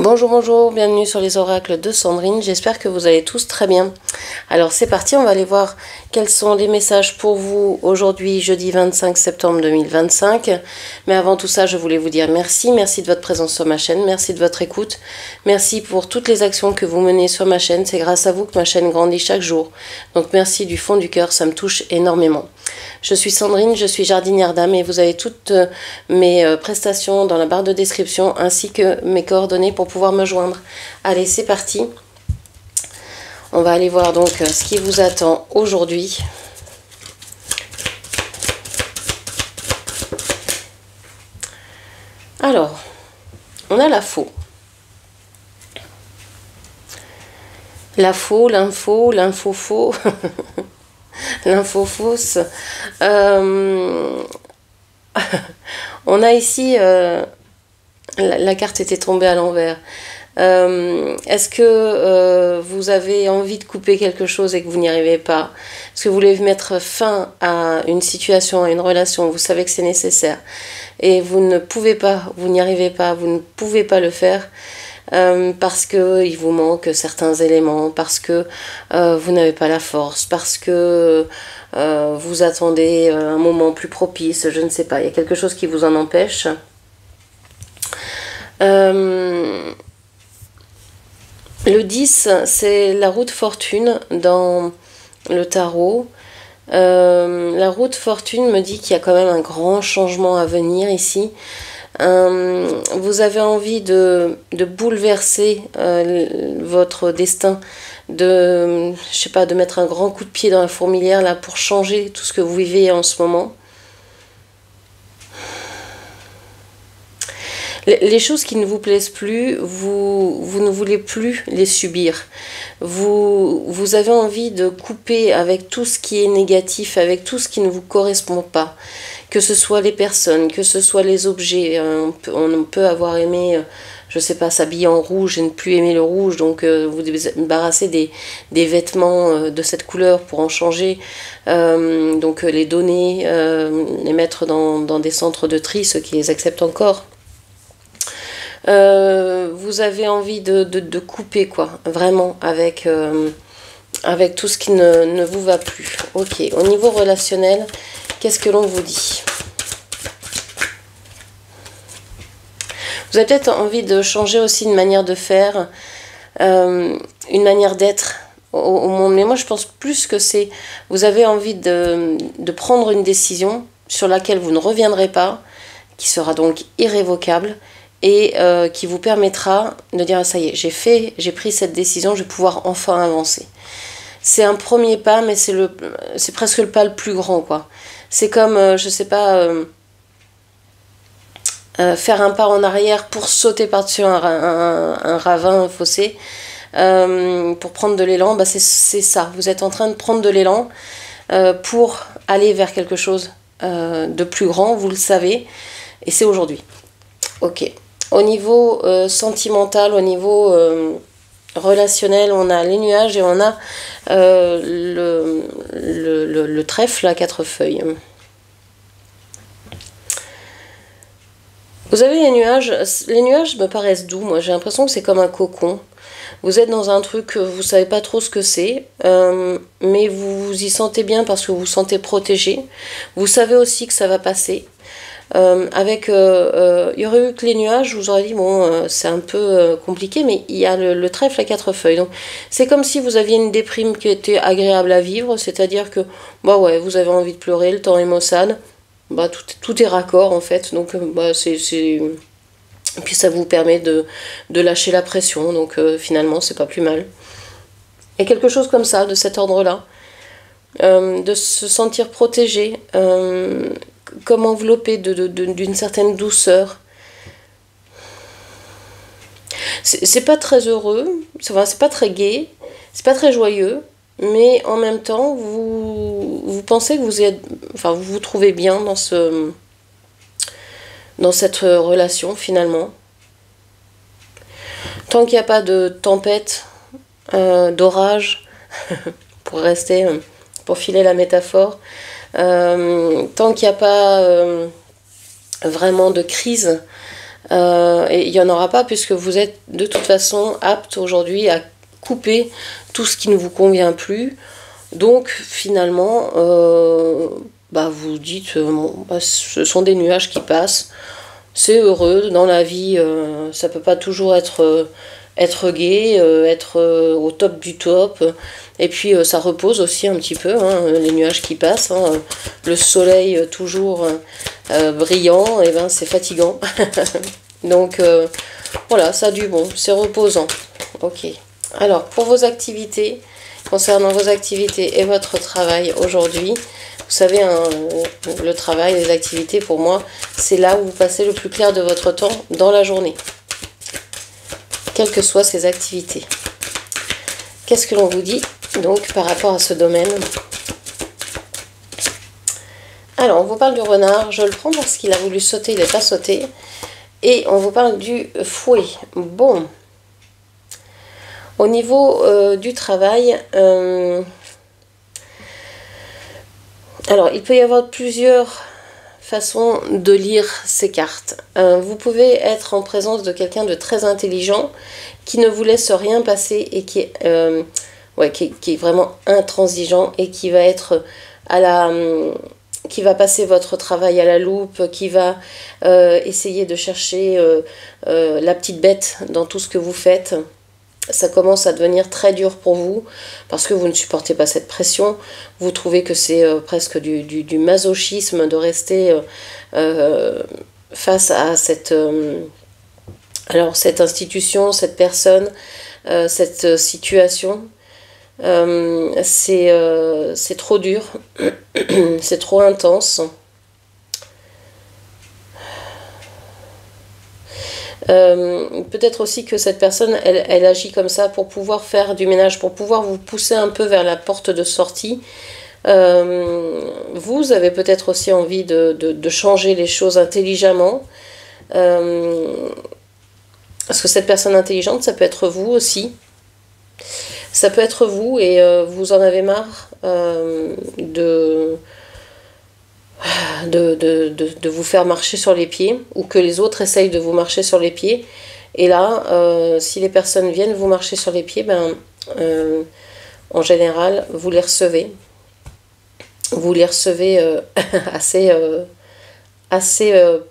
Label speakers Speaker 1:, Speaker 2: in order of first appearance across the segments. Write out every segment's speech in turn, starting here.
Speaker 1: Bonjour, bonjour, bienvenue sur les oracles de Sandrine, j'espère que vous allez tous très bien. Alors c'est parti, on va aller voir quels sont les messages pour vous aujourd'hui, jeudi 25 septembre 2025. Mais avant tout ça, je voulais vous dire merci de votre présence sur ma chaîne, merci de votre écoute, merci pour toutes les actions que vous menez sur ma chaîne, c'est grâce à vous que ma chaîne grandit chaque jour. Donc merci du fond du cœur, ça me touche énormément. Je suis Sandrine, je suis jardinière d'âme et vous avez toutes mes prestations dans la barre de description ainsi que mes coordonnées pour pouvoir me joindre. Allez, c'est parti. On va aller voir donc ce qui vous attend aujourd'hui. Alors, on a la faux. La faux, l'info, l'info faux. L'info fausse. On a ici la carte était tombée à l'envers. Est-ce que vous avez envie de couper quelque chose et que vous n'y arrivez pas? Est-ce que vous voulez mettre fin à une situation, à une relation? Vous savez que c'est nécessaire et vous ne pouvez pas, vous n'y arrivez pas, vous ne pouvez pas le faire. Parce que il vous manque certains éléments, parce que vous n'avez pas la force, parce que vous attendez un moment plus propice, je ne sais pas, il y a quelque chose qui vous en empêche. Le 10, c'est la roue de fortune dans le tarot. La roue de fortune me dit qu'il y a quand même un grand changement à venir ici. Vous avez envie de bouleverser votre destin, je sais pas, de mettre un grand coup de pied dans la fourmilière là pour changer tout ce que vous vivez en ce moment. Les choses qui ne vous plaisent plus, vous ne voulez plus les subir. Vous avez envie de couper avec tout ce qui est négatif, avec tout ce qui ne vous correspond pas. Que ce soit les personnes, que ce soit les objets. On peut avoir aimé, je sais pas, s'habiller en rouge et ne plus aimer le rouge. Donc vous débarrassez des vêtements de cette couleur pour en changer. Donc les donner, les mettre dans des centres de tri, ceux qui les acceptent encore. Vous avez envie de couper, quoi, vraiment, avec tout ce qui ne vous va plus. Ok, au niveau relationnel, qu'est-ce que l'on vous dit? Vous avez peut-être envie de changer aussi une manière de faire, une manière d'être au monde. Mais moi, je pense plus que c'est... Vous avez envie de prendre une décision sur laquelle vous ne reviendrez pas, qui sera donc irrévocable, et qui vous permettra de dire, ça y est, j'ai pris cette décision, je vais pouvoir enfin avancer. C'est un premier pas, mais c'est presque le pas le plus grand, quoi. C'est comme, je sais pas, faire un pas en arrière pour sauter par-dessus un ravin, un fossé, pour prendre de l'élan, bah c'est ça. Vous êtes en train de prendre de l'élan pour aller vers quelque chose de plus grand, vous le savez, et c'est aujourd'hui. Ok. Au niveau sentimental, au niveau relationnel, on a les nuages et on a le trèfle à 4 feuilles. Vous avez les nuages me paraissent doux, moi j'ai l'impression que c'est comme un cocon. Vous êtes dans un truc, vous savez pas trop ce que c'est, mais vous vous y sentez bien parce que vous vous sentez protégé. Vous savez aussi que ça va passer. Il y aurait eu que les nuages, je vous aurais dit bon, c'est un peu compliqué, mais il y a le trèfle à 4 feuilles. Donc c'est comme si vous aviez une déprime qui était agréable à vivre, c'est-à-dire que bah ouais, vous avez envie de pleurer, le temps est maussade, bah tout est raccord en fait. Donc bah puis ça vous permet de lâcher la pression, donc finalement c'est pas plus mal. Et quelque chose comme ça, de cet ordre-là, de se sentir protégé. Comme enveloppé d'une certaine douceur. C'est pas très heureux, c'est pas très gai, c'est pas très joyeux, mais en même temps, vous pensez que vous vous trouvez bien dans cette relation finalement. Tant qu'il n'y a pas de tempête, d'orage, pour filer la métaphore, tant qu'il n'y a pas vraiment de crise, Et il n'y en aura pas puisque vous êtes de toute façon apte aujourd'hui à couper tout ce qui ne vous convient plus. Donc finalement, vous dites, bon, ce sont des nuages qui passent, c'est heureux, dans la vie, ça peut pas toujours être gai, être au top du top, et puis ça repose aussi un petit peu, hein, les nuages qui passent, hein, le soleil toujours brillant, et ben c'est fatigant. Donc voilà, ça a du bon, c'est reposant. Ok. Alors pour vos activités, concernant vos activités et votre travail aujourd'hui, vous savez, hein, le travail, les activités, pour moi, c'est là où vous passez le plus clair de votre temps dans la journée. Quelles que soient ces activités. Qu'est-ce que l'on vous dit, donc, par rapport à ce domaine? Alors, on vous parle du renard. Je le prends parce qu'il a voulu sauter, il n'est pas sauté. Et on vous parle du fouet. Bon. Au niveau du travail... alors, il peut y avoir plusieurs façons de lire ces cartes. Vous pouvez être en présence de quelqu'un de très intelligent qui ne vous laisse rien passer et qui est vraiment intransigeant et qui va être qui va passer votre travail à la loupe, qui va essayer de chercher la petite bête dans tout ce que vous faites. Ça commence à devenir très dur pour vous parce que vous ne supportez pas cette pression. Vous trouvez que c'est presque du masochisme de rester face à cette institution, cette personne, cette situation. C'est trop dur, c'est trop intense. Peut-être aussi que cette personne, elle agit comme ça pour pouvoir faire du ménage, pour pouvoir vous pousser un peu vers la porte de sortie. Vous avez peut-être aussi envie de changer les choses intelligemment. Parce que cette personne intelligente, ça peut être vous aussi. Ça peut être vous et vous en avez marre de vous faire marcher sur les pieds ou que les autres essayent de vous marcher sur les pieds. Et là, si les personnes viennent vous marcher sur les pieds, en général, vous les recevez. Vous les recevez assez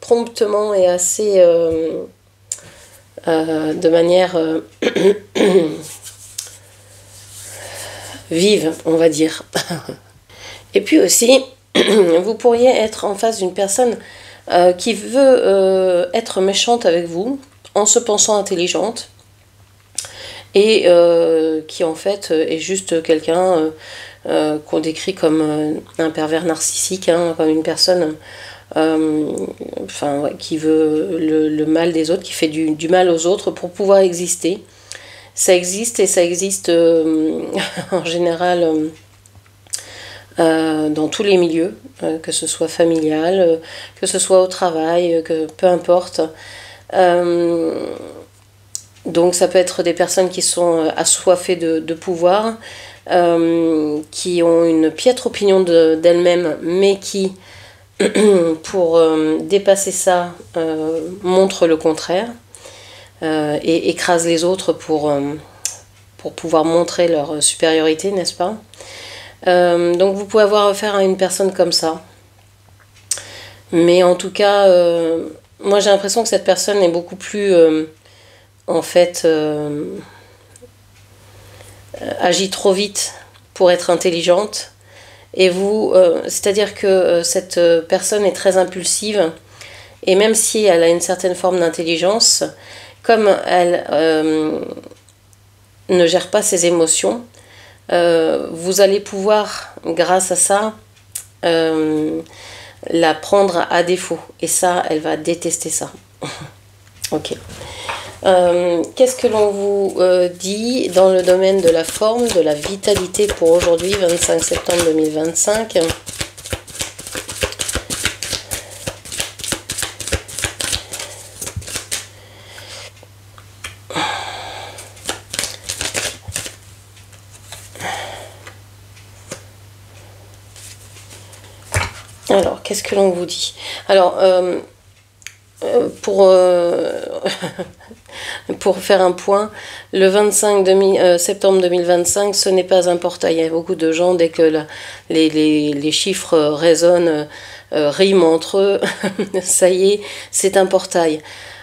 Speaker 1: promptement et assez de manière vive, on va dire. Et puis aussi, vous pourriez être en face d'une personne qui veut être méchante avec vous en se pensant intelligente et qui en fait est juste quelqu'un qu'on décrit comme un pervers narcissique, hein, comme une personne qui veut le mal des autres, qui fait du mal aux autres pour pouvoir exister. Ça existe et ça existe en général dans tous les milieux, que ce soit familial, que ce soit au travail, peu importe. Donc ça peut être des personnes qui sont assoiffées de pouvoir, qui ont une piètre opinion d'elles-mêmes, mais qui, pour dépasser ça, montrent le contraire et écrasent les autres pour pouvoir montrer leur supériorité, n'est-ce pas? Donc vous pouvez avoir affaire à une personne comme ça. Mais en tout cas, moi j'ai l'impression que cette personne est beaucoup plus, agit trop vite pour être intelligente. Et vous, c'est-à-dire que cette personne est très impulsive. Et même si elle a une certaine forme d'intelligence, comme elle ne gère pas ses émotions, vous allez pouvoir, grâce à ça, la prendre à défaut. Et ça, elle va détester ça. Ok. Qu'est-ce que l'on vous dit dans le domaine de la forme, de la vitalité pour aujourd'hui, 25 septembre 2025 ? Alors, qu'est-ce que l'on vous dit? Alors, pour, pour faire un point, le 25 septembre 2025, ce n'est pas un portail. Il y a beaucoup de gens, dès que les chiffres résonnent, riment entre eux, ça y est, c'est un portail.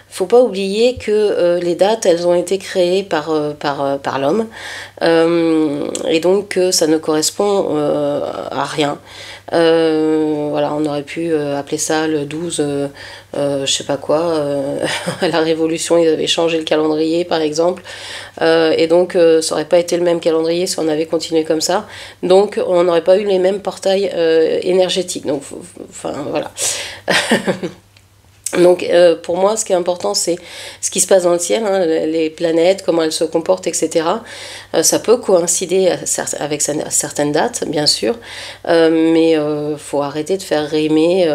Speaker 1: Faut pas oublier que les dates, elles ont été créées par l'homme, et donc ça ne correspond à rien. Voilà, on aurait pu appeler ça le 12, je sais pas quoi, à la Révolution, ils avaient changé le calendrier, par exemple, et donc ça aurait pas été le même calendrier si on avait continué comme ça, donc on n'aurait pas eu les mêmes portails énergétiques, donc, enfin, voilà. Donc pour moi, ce qui est important, c'est ce qui se passe dans le ciel, hein, les planètes, comment elles se comportent, etc. Ça peut coïncider avec certaines dates, bien sûr, mais faut arrêter de faire rimer.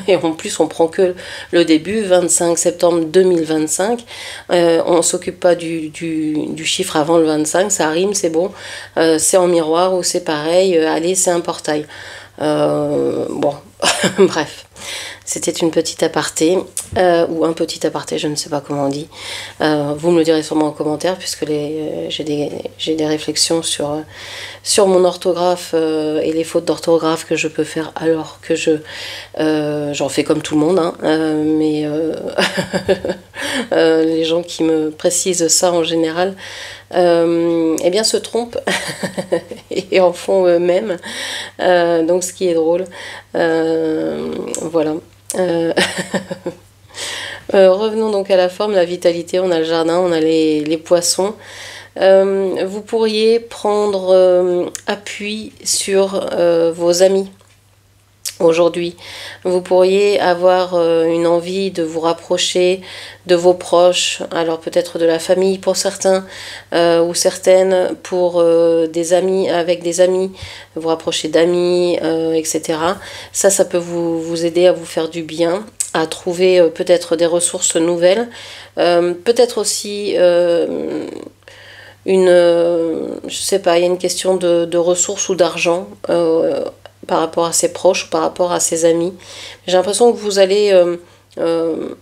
Speaker 1: Et en plus, on prend que le début, 25 septembre 2025. On s'occupe pas du chiffre avant le 25, ça rime, c'est bon. C'est en miroir ou c'est pareil, allez, c'est un portail. Bon, bref. C'était une petite aparté, ou un petit aparté, je ne sais pas comment on dit. Vous me le direz sûrement en commentaire, puisque j'ai des réflexions sur mon orthographe et les fautes d'orthographe que je peux faire alors que j'en fais comme tout le monde, hein, mais les gens qui me précisent ça en général, eh bien se trompent et en font eux-mêmes, donc ce qui est drôle. Voilà. Revenons donc à la forme, la vitalité. On a le jardin, on a les poissons. Vous pourriez prendre appui sur vos amis. Aujourd'hui, vous pourriez avoir une envie de vous rapprocher de vos proches, alors peut-être de la famille pour certains, ou certaines pour des amis, avec des amis, vous rapprocher d'amis, etc. Ça peut vous aider à vous faire du bien, à trouver peut-être des ressources nouvelles, peut-être aussi je sais pas, il y a une question de ressources ou d'argent par rapport à ses proches ou par rapport à ses amis. J'ai l'impression que vous allez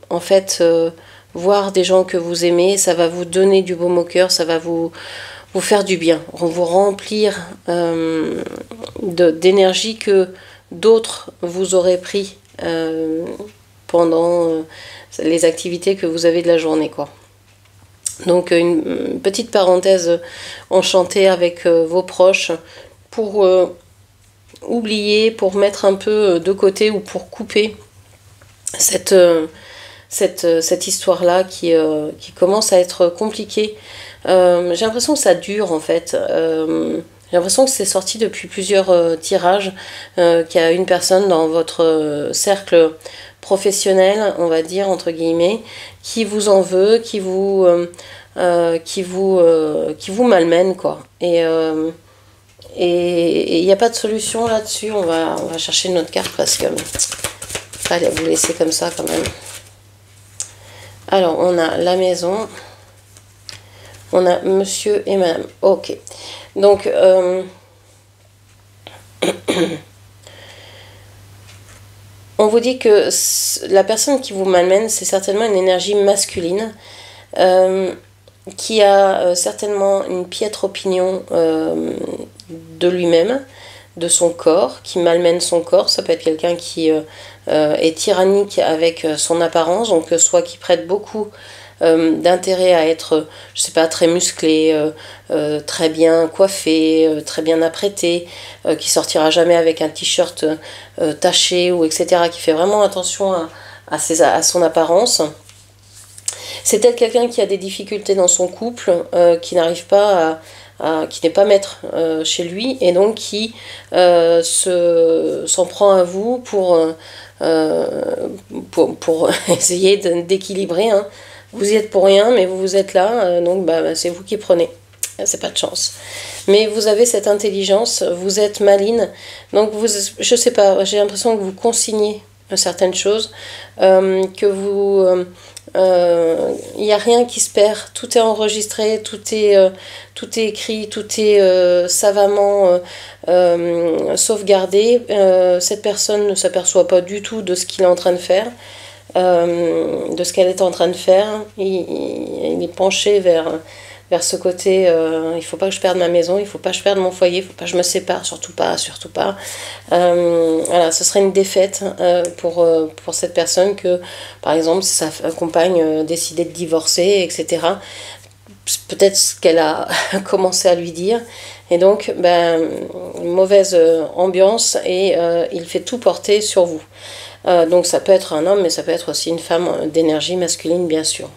Speaker 1: en fait voir des gens que vous aimez, ça va vous donner du baume au cœur, ça va vous faire du bien, vous remplir d'énergie que d'autres vous auraient pris pendant les activités que vous avez de la journée, quoi. Donc une petite parenthèse enchantée avec vos proches pour oublier, pour mettre un peu de côté ou pour couper cette histoire-là qui commence à être compliquée. J'ai l'impression que ça dure en fait. J'ai l'impression que c'est sorti depuis plusieurs tirages, qu'il y a une personne dans votre cercle professionnel, on va dire, entre guillemets, qui vous en veut, qui vous malmène, quoi. Et il n'y a pas de solution là-dessus. On va chercher notre carte parce que allez, vous laisser comme ça quand même. Alors, on a la maison. On a monsieur et madame. Ok. Donc, on vous dit que la personne qui vous malmène, c'est certainement une énergie masculine qui a certainement une piètre opinion de lui-même, de son corps, qui malmène son corps. Ça peut être quelqu'un qui est tyrannique avec son apparence, donc soit qui prête beaucoup d'intérêt à être, je sais pas, très musclé, très bien coiffé, très bien apprêté, qui sortira jamais avec un t-shirt taché ou etc., qui fait vraiment attention à son apparence. C'est peut-être quelqu'un qui a des difficultés dans son couple, qui n'arrive pas qui n'est pas maître chez lui, et donc qui s'en prend à vous pour essayer d'équilibrer, hein. Vous y êtes pour rien, mais vous êtes là, donc c'est vous qui prenez. C'est pas de chance. Mais vous avez cette intelligence, vous êtes maline, donc je sais pas, j'ai l'impression que vous consignez certaines choses, que vous... il n'y a rien qui se perd, tout est enregistré, tout est écrit, tout est savamment sauvegardé. Cette personne ne s'aperçoit pas du tout de ce qu'il est en train de faire. de ce qu'elle est en train de faire. Il est penché vers ce côté, il faut pas que je perde ma maison, il faut pas que je perde mon foyer, il faut pas que je me sépare, surtout pas, surtout pas. Voilà, ce serait une défaite pour cette personne que, par exemple, si sa compagne décidait de divorcer, etc. Peut-être ce qu'elle a commencé à lui dire. Et donc, une mauvaise ambiance et il fait tout porter sur vous. Donc ça peut être un homme, mais ça peut être aussi une femme d'énergie masculine, bien sûr.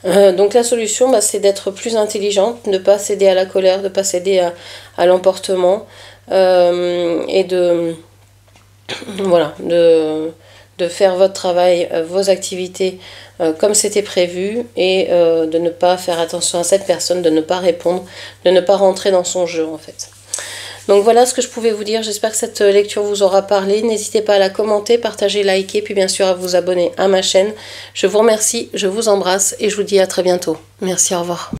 Speaker 1: Donc la solution, c'est d'être plus intelligente, de ne pas céder à la colère, de ne pas céder à l'emportement et voilà, de faire votre travail, vos activités comme c'était prévu et de ne pas faire attention à cette personne, de ne pas répondre, de ne pas rentrer dans son jeu en fait. Donc voilà ce que je pouvais vous dire, j'espère que cette lecture vous aura parlé. N'hésitez pas à la commenter, partager, liker, puis bien sûr à vous abonner à ma chaîne. Je vous remercie, je vous embrasse et je vous dis à très bientôt. Merci, au revoir.